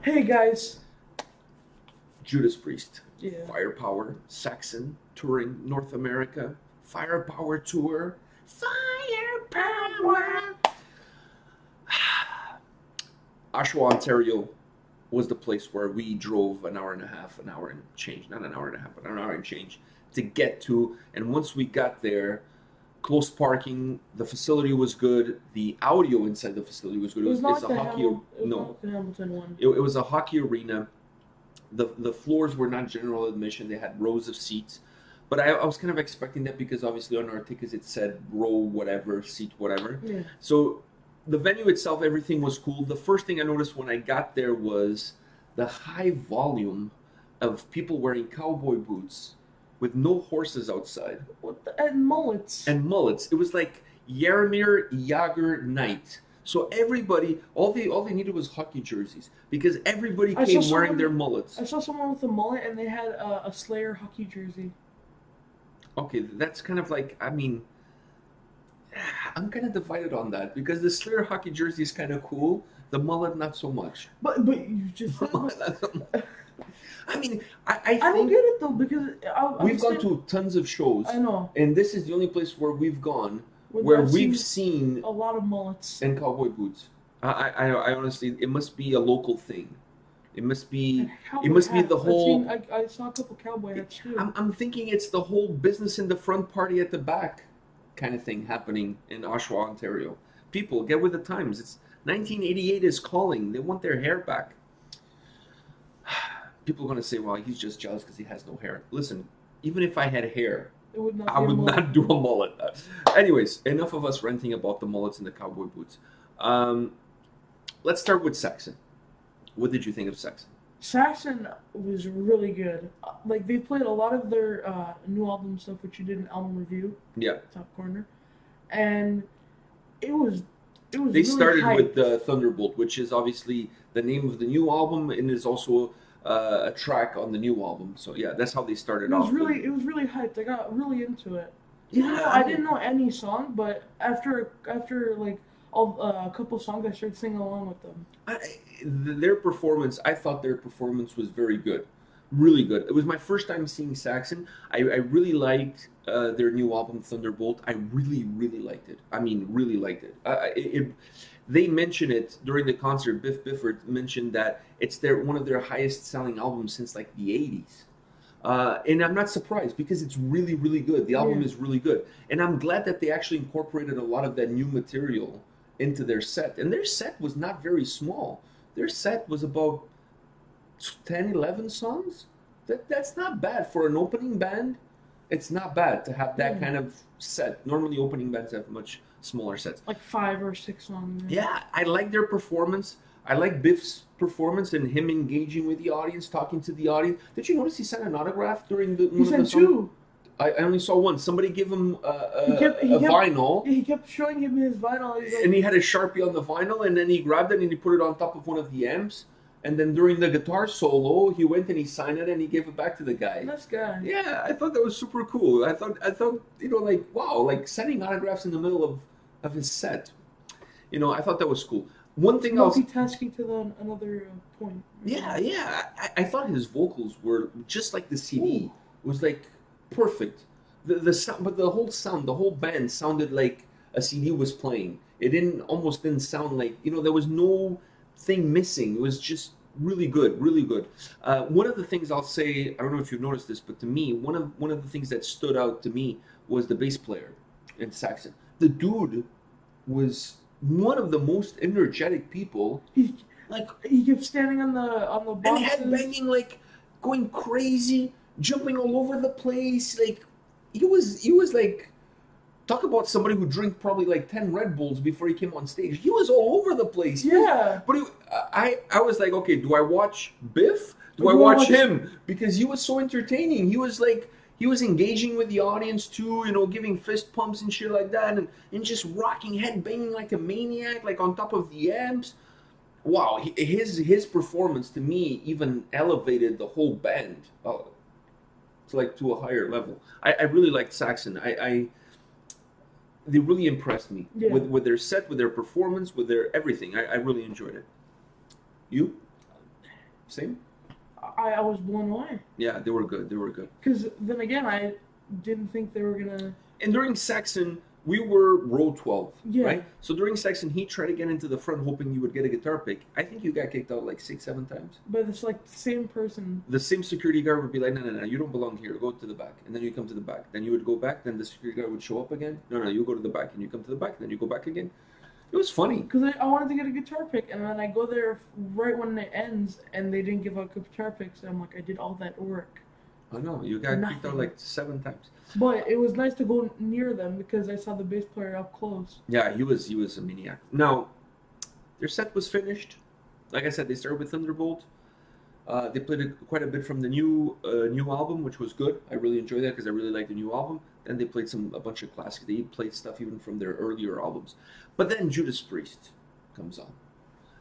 Hey guys. Judas Priest. Yeah. Firepower. Saxon. Touring North America. Firepower Tour. Firepower. Oshawa, Ontario was the place where we drove an hour and a half, an hour and change. Not an hour and a half, but an hour and change to get to. And once we got there, close parking, the facility was good. The audio inside the facility was good. It was not it's like a the hockey. not the Hamilton one. It was a hockey arena. The floors were not general admission. They had rows of seats. But I was kind of expecting that because obviously on our tickets it said row whatever, seat whatever. Yeah. So the venue itself, everything was cool. The first thing I noticed when I got there was the high volume of people wearing cowboy boots with no horses outside. And mullets. And mullets. It was like Jaromir Jagr night. So everybody, all they needed was hockey jerseys because everybody came wearing their mullets. I saw someone with a mullet and they had a Slayer hockey jersey. Okay, that's kind of like, I mean, I'm kind of divided on that because the Slayer hockey jersey is kind of cool. The mullet, not so much. But you just said I mean, I don't get it though because we've gone to tons of shows. I know, and this is the only place where we've gone where we've seen a lot of mullets and cowboy boots. I honestly, it must be a local thing. It must be. It must be the whole. I saw a couple cowboy hats too. I'm thinking it's the whole business in the front, party at the back, kind of thing happening in Oshawa, Ontario. People get with the times. It's 1988 is calling. They want their hair back. People are going to say, well, he's just jealous because he has no hair. Listen, even if I had hair, I would not do a mullet. Anyways, enough of us ranting about the mullets and the cowboy boots. Let's start with Saxon. What did you think of Saxon? Saxon was really good. Like, they played a lot of their new album stuff, which you did an album review. Yeah. Top corner. And it was They really started hyped. with the Thunderbolt, which is obviously the name of the new album and is also a track on the new album. So yeah, that's how they started off. It was really hyped. I got really into it. Yeah, I didn't know any song, but after like a couple songs, I started singing along with them. Their performance, I thought their performance was very good, really good. It was my first time seeing Saxon. I really liked their new album Thunderbolt. I really liked it. I mean, really liked it. They mentioned it during the concert. Biff Bifford mentioned that it's one of their highest selling albums since like the 80s. And I'm not surprised because it's really good. The album is really good. And I'm glad that they actually incorporated a lot of that new material into their set. And their set was not very small. Their set was about 10, 11 songs. That's not bad for an opening band. It's not bad to have that kind of set. Normally opening bands have much smaller sets. Like 5 or 6 songs. Yeah, I like their performance. I like Biff's performance and him engaging with the audience, talking to the audience. Did you notice he sent an autograph during the? He sent 2. I only saw one. Somebody gave him a vinyl. He kept showing him his vinyl. And he had a Sharpie on the vinyl, and then he grabbed it and he put it on top of one of the amps. And then during the guitar solo, he went and he signed it and he gave it back to the guy. Nice guy. Yeah, I thought that was super cool. I thought like, wow, like sending autographs in the middle of his set. I thought that was cool. One thing else. Multitasking to another point. Yeah. I thought his vocals were just like the CD. It was like perfect. The sound, but the whole band sounded like a CD was playing. It almost didn't sound like, there was no thing missing. It was just really good. One of the things I'll say, I don't know if you've noticed this, but to me, one of the things that stood out to me was the bass player in Saxon. The dude was one of the most energetic people. He kept standing on the boxes. And headbanging, like going crazy, jumping all over the place. Like he was like, talk about somebody who drank probably like 10 Red Bulls before he came on stage. He was all over the place. Yeah. But I was like, okay, do I watch Biff? Do I watch him? Because he was so entertaining. He was engaging with the audience too, giving fist pumps and shit like that, and just rocking, headbanging like a maniac, like on top of the amps. Wow, his performance to me even elevated the whole band to a higher level. I really liked Saxon. They really impressed me with their set, with their performance, with their everything. I really enjoyed it. You? Same. I was blown away. Yeah, they were good. They were good. Because then again, I didn't think they were gonna. And during Saxon, we were row 12, Yeah. right? So during Saxon, he tried to get into the front hoping you would get a guitar pick. I think you got kicked out like 6, 7 times. But it's like the same person. The same security guard would be like, no, you don't belong here. Go to the back. And then you come to the back. Then you would go back. Then the security guard would show up again. No, you go to the back. And you come to the back. Then you go back again. It was funny. Because I wanted to get a guitar pick, and then I go there right when it ends, and they didn't give out guitar picks. And I'm like, I did all that work. I know. You got kicked out like 7 times. But it was nice to go near them because I saw the bass player up close. Yeah, he was a maniac. Now, their set was finished. Like I said, they started with Thunderbolt. They played quite a bit from the new album, which was good. I really enjoyed that because I really like the new album. Then they played a bunch of classics. They played stuff even from their earlier albums. But then Judas Priest comes on.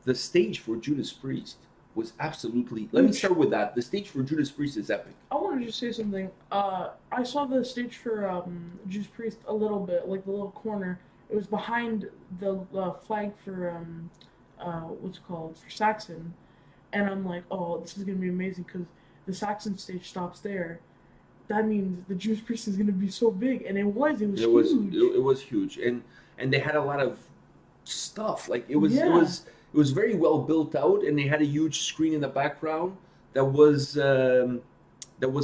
The stage for Judas Priest was absolutely... Let me start with that. The stage for Judas Priest is epic. I want to just say something. I saw the stage for Judas Priest a little bit, like the little corner. It was behind the flag for, what's it called, for Saxon. And I'm like, oh, this is going to be amazing because the Saxon stage stops there. That means the Judas Priest is going to be so big. And it was huge. It was huge. And they had a lot of stuff. Like, it was very well built out, and they had a huge screen in the background that was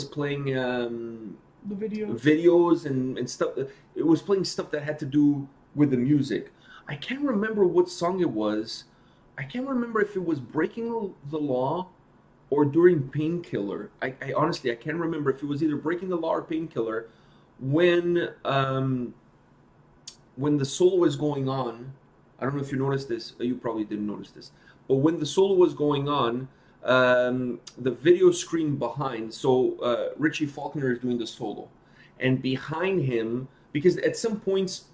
playing the videos and stuff. It was playing stuff that had to do with the music. I can't remember what song it was. I can't remember if it was Breaking the Law or during Painkiller. I honestly, I can't remember if it was either Breaking the Law or Painkiller when the solo was going on. I don't know if you noticed this. You probably didn't notice this. But when the solo was going on, the video screen behind, so Richie Faulkner is doing the solo. And behind him, because at some points,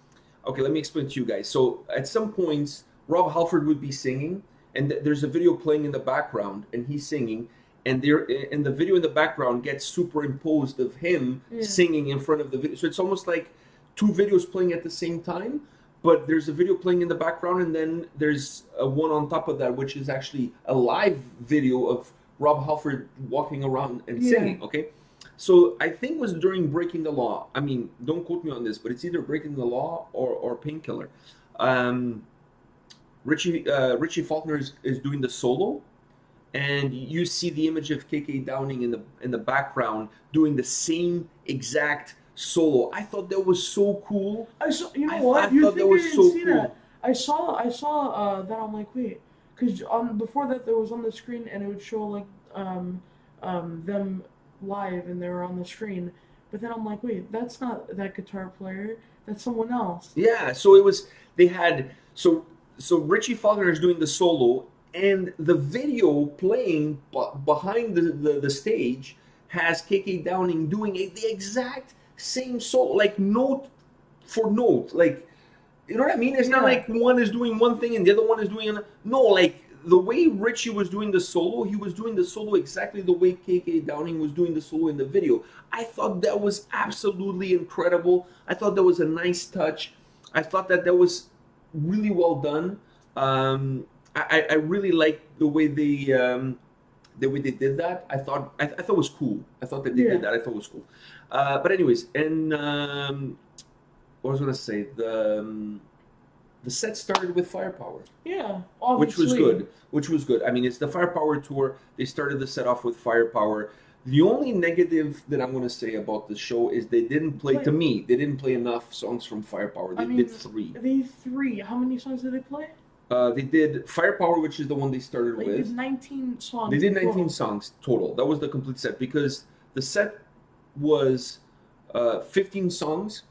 okay, let me explain to you guys. So at some points, Rob Halford would be singing, and there's a video playing in the background, and he's singing, and the video in the background gets superimposed of him singing in front of the video. So it's almost like 2 videos playing at the same time, but there's a video playing in the background, and then there's a one on top of that, which is actually a live video of Rob Halford walking around and singing, okay? So I think it was during Breaking the Law. I mean, don't quote me on this, but it's either Breaking the Law or Painkiller. Richie Faulkner is doing the solo, and you see the image of KK Downing in the background doing the same exact solo. I thought that was so cool. I thought that was so cool. That. I saw that. I'm like, wait, because before that there was on the screen, and it would show like them live, and they were on the screen. But then I'm like, wait, that's not that guitar player. That's someone else. Yeah. So it was. They had so Richie Faulkner is doing the solo, and the video playing behind the stage has KK Downing doing the exact same solo, like note for note, like, you know what I mean? It's not like one is doing one thing and the other one is doing another. No, like the way Richie was doing the solo, he was doing the solo exactly the way KK Downing was doing the solo in the video. I thought that was absolutely incredible. I thought that was a nice touch. I thought that was really well done. I really liked the way they did that. I thought it was cool. I thought that they did that. I thought it was cool. But anyways, and what was I gonna say? The set started with Firepower. Yeah, obviously. Which was good. I mean, it's the Firepower tour. They started the set off with Firepower. The only negative that I'm going to say about the show is they didn't play, to me, they didn't play enough songs from Firepower. They did 3. They did 3. How many songs did they play? They did Firepower, which is the one they started with. They did 19 songs. They did 19 songs total. That was the complete set, because the set was 15 songs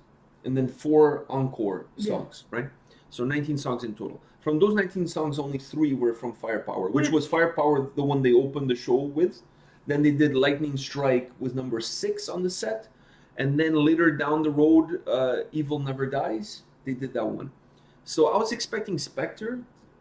and then 4 encore songs, right? So 19 songs in total. From those 19 songs, only 3 were from Firepower, which was Firepower, the one they opened the show with. Then they did Lightning Strike with number 6 on the set. And then later down the road, Evil Never Dies. They did that one. So I was expecting Spectre.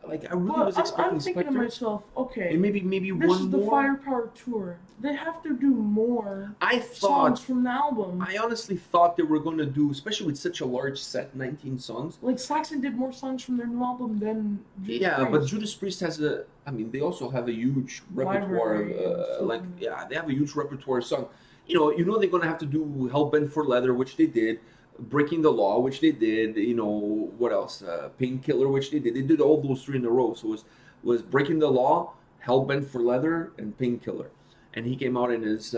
Like I really But was expecting I'm thinking to Spectre. myself, okay, And maybe this one is the more. Firepower tour. They have to do more I songs thought, from the album. I honestly thought they were going to do, especially with such a large set, 19 songs. Like Saxon did more songs from their new album than Judas Yeah, Priest. but Judas Priest has a. I mean, they also have a huge repertoire of, Library and stuff like, like that. yeah, they have a huge repertoire of songs. You know, they're going to have to do Hellbent for Leather, which they did. Breaking the Law, which they did. You know, what else? Painkiller, which they did. They did all those three in a row. So it was Breaking the Law, Hellbent for Leather, and Painkiller. And he came out in his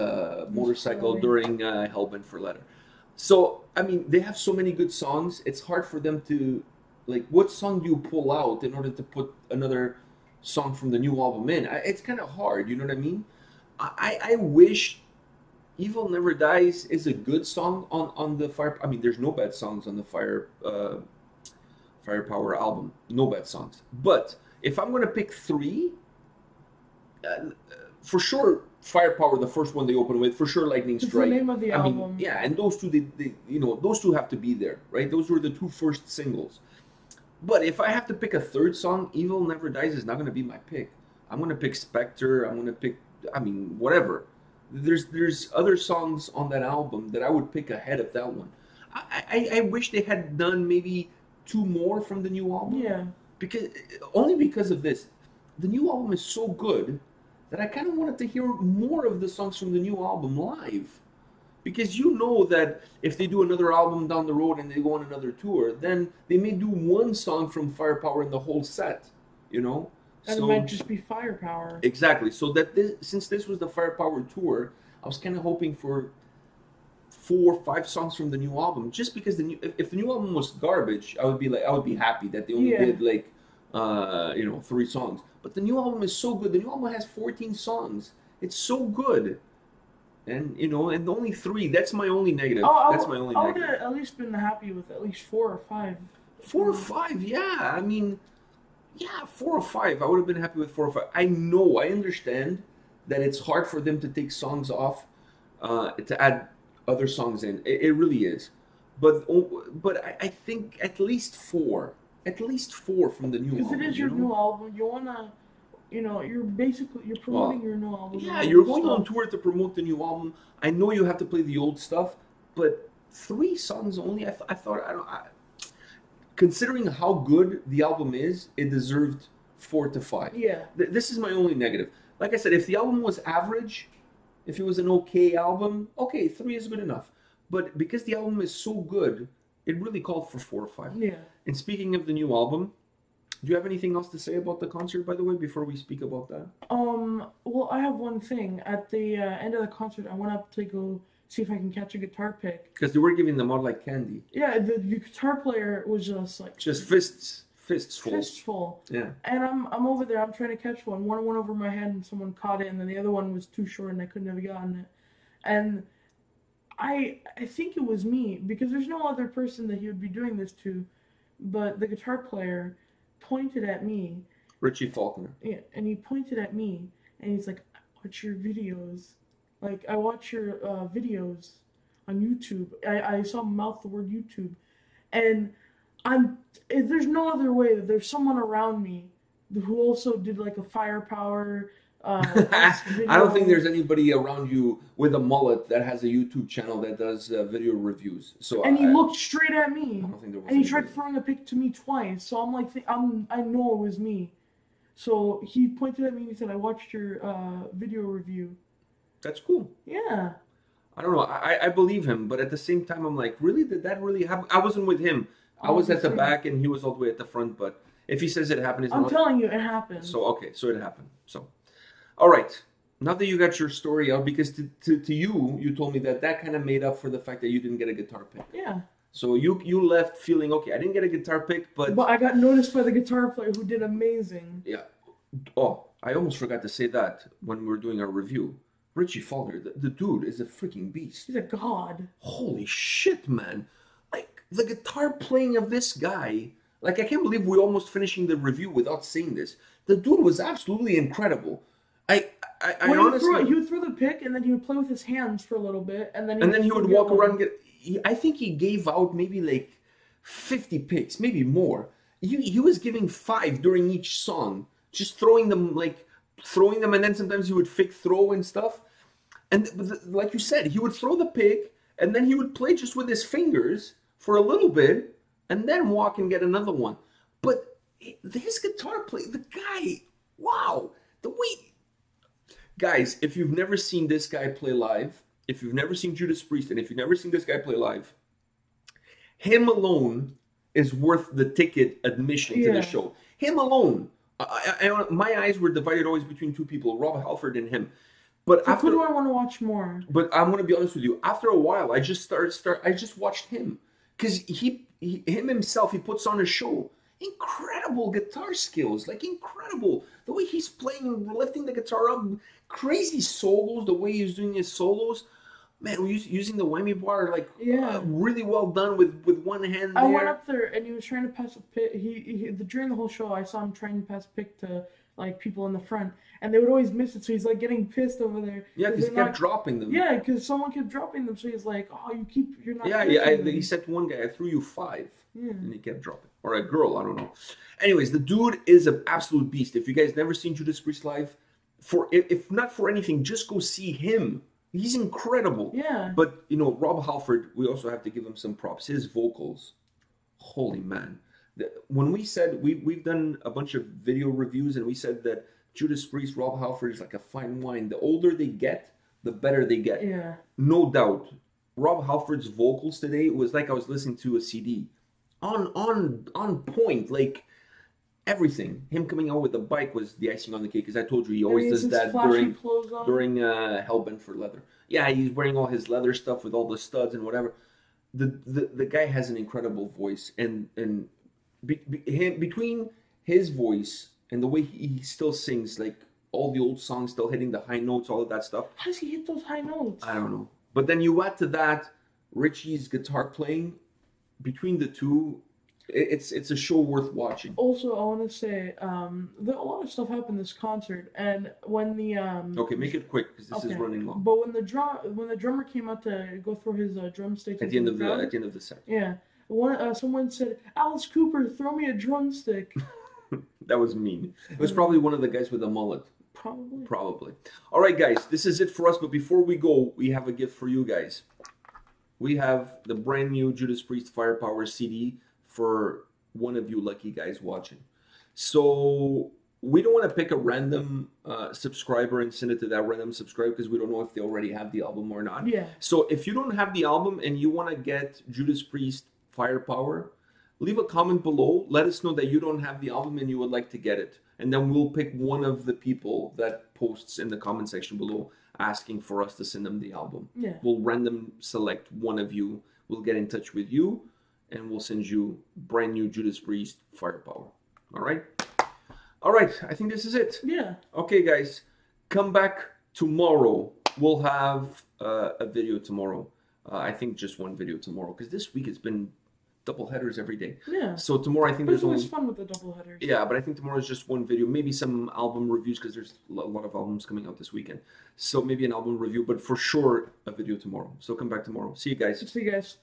motorcycle during Hellbent for Leather. So, I mean, they have so many good songs. It's hard for them to, like, what song do you pull out in order to put another song from the new album in? It's kind of hard, you know what I mean? I wish Evil Never Dies is a good song on the Fire. I mean, there's no bad songs on the Firepower album. No bad songs. But if I'm going to pick three, for sure, Firepower, the first one they open with, for sure, Lightning It's Strike. the name of the I album. mean, yeah, and those two, they, you know, those two have to be there, right? Those were the two first singles. But if I have to pick a third song, Evil Never Dies is not going to be my pick. I'm going to pick Spectre. I'm going to pick, I mean, whatever. There's other songs on that album that I would pick ahead of that one. I wish they had done maybe two more from the new album. Yeah. Only because of this. The new album is so good that I kind of wanted to hear more of the songs from the new album live. Because you know that if they do another album down the road and they go on another tour, then they may do one song from Firepower in the whole set, you know? And it might just be Firepower. Exactly. So that since this was the Firepower tour, I was kind of hoping for 4 or 5 songs from the new album. Just because if the new album was garbage, I would be happy that they only did like 3 songs. But the new album is so good. The new album has 14 songs. It's so good. And and only 3. That's my only negative. That's my only negative. I would have at least been happy with at least 4 or 5. 4 or 5, yeah. I mean, yeah, 4 or 5. I would have been happy with 4 or 5. I understand that it's hard for them to take songs off to add other songs in. It really is. But I think at least 4. At least 4 from the new album. Because it is your new album. You wanna, you're promoting your new album. Yeah, you're going on tour to promote the new album. I know you have to play the old stuff, but 3 songs only. I thought considering how good the album is, it deserved 4 to 5. Yeah. This is my only negative. Like I said, if the album was average, if it was an okay album, okay, 3 is good enough. But because the album is so good, it really called for 4 or 5. Yeah. And speaking of the new album, do you have anything else to say about the concert, by the way, before we speak about that? Well, I have one thing. At the end of the concert, I went up to go see if I can catch a guitar pick. Because they were giving them out like candy. Yeah, the guitar player was just like... Just fists full. Fists full. Yeah. And I'm over there, I'm trying to catch one. One went over my head and someone caught it, and then the other one was too short and I couldn't have gotten it. And I think it was me, because there's no other person that he would be doing this to, but the guitar player pointed at me. Richie Faulkner. Yeah, and he pointed at me, and he's like, I watch your videos. Like, I watch your videos on YouTube. I saw him mouth the word YouTube. And there's no other way that there's someone around me who also did, like, a Firepower video. I don't think there's anybody around you with a mullet that has a YouTube channel that does video reviews. So and he looked straight at me. I don't think there was. And he tried throwing a pic to me twice. So I'm like, I know it was me. So he pointed at me and he said, I watched your video review. That's cool. Yeah. I don't know. I believe him, but at the same time, I'm like, really? Did that really happen? I wasn't with him. I was at the back and he was all the way at the front. But if he says it happened, I'm telling you, it happened. So okay, so it happened. So, all right. Now that you got your story out, because to you told me that kind of made up for the fact that you didn't get a guitar pick. Yeah. So you left feeling, okay, I didn't get a guitar pick, but I got noticed by the guitar player who did amazing. Yeah. Oh, I almost forgot to say that when we were doing our review. Richie Faulkner, the dude is a freaking beast. He's a god. Holy shit, man. Like, the guitar playing of this guy, like, I can't believe we're almost finishing the review without saying this. The dude was absolutely incredible. I honestly... He would throw the pick, and then he would play with his hands for a little bit, and then he would walk around and I think he gave out maybe like 50 picks, maybe more. he was giving 5 during each song, just throwing them, and then sometimes he would fake throw and stuff. And like you said, he would throw the pick, and then he would play just with his fingers for a little bit, and then walk and get another one. But his guitar play, the guy, wow, the way. Guys, if you've never seen this guy play live, if you've never seen Judas Priest, and if you've never seen this guy play live, him alone is worth the ticket admission to the show. Him alone. My eyes were divided always between 2 people, Rob Halford and him. But who do I want to watch more? But I'm going to be honest with you. After a while, I just watched him. Because he himself, he puts on a show. Incredible guitar skills. Like, incredible. The way he's playing and lifting the guitar up. Crazy solos, the way he's doing his solos. Man, we're using the whammy bar, really well done with one hand there. I went up there, and he was trying to pass a pick. During the whole show, I saw him trying to pass a pick to, people in the front. And they would always miss it, so he's, getting pissed over there. Yeah, because he kept dropping them. Yeah, because someone kept dropping them, so he's like, oh, you're not... Yeah, he said to one guy, I threw you 5. Yeah. And he kept dropping. Or a girl, I don't know. Anyways, the dude is an absolute beast. If you guys never seen Judas Priest live, if not for anything, just go see him. He's incredible. Yeah. But, Rob Halford, we also have to give him some props. His vocals, holy man. When we said, we've done a bunch of video reviews, and we said that Judas Priest, Rob Halford is like a fine wine. The older they get, the better they get. Yeah. No doubt. Rob Halford's vocals today was like I was listening to a CD. On point, like everything. Him coming out with the bike was the icing on the cake, because I told you he always does that during Hellbent for Leather. Yeah, he's wearing all his leather stuff with all the studs and whatever. The guy has an incredible voice, and between his voice and the way he still sings, like all the old songs, still hitting the high notes, all of that stuff. How does he hit those high notes? I don't know. But then you add to that Richie's guitar playing. Between the two, it's a show worth watching. Also, I want to say, a lot of stuff happened this concert, and when the okay, make it quick because this is running long. But when the drummer came out to go through his drumsticks at the end of the set, yeah, someone said, "Alice Cooper, throw me a drumstick." That was mean. It was probably one of the guys with a mullet. Probably. All right, guys, this is it for us. But before we go, we have a gift for you guys. We have the brand new Judas Priest Firepower CD for one of you lucky guys watching. So we don't want to pick a random subscriber and send it to that random subscriber, because we don't know if they already have the album or not. Yeah. So if you don't have the album and you want to get Judas Priest Firepower, leave a comment below. Let us know that you don't have the album and you would like to get it. And then we'll pick one of the people that posts in the comment section below asking for us to send them the album. Yeah. We'll random select one of you. We'll get in touch with you, and we'll send you brand new Judas Priest Firepower. All right? All right. I think this is it. Yeah. Okay, guys. Come back tomorrow. We'll have a video tomorrow. I think just one video tomorrow, because this week it's been double headers every day. Yeah. So tomorrow I think there's always fun with the double headers. Yeah, but I think tomorrow is just one video, maybe some album reviews, because there's a lot of albums coming out this weekend. So maybe an album review, but for sure a video tomorrow. So come back tomorrow. See you guys. See you guys.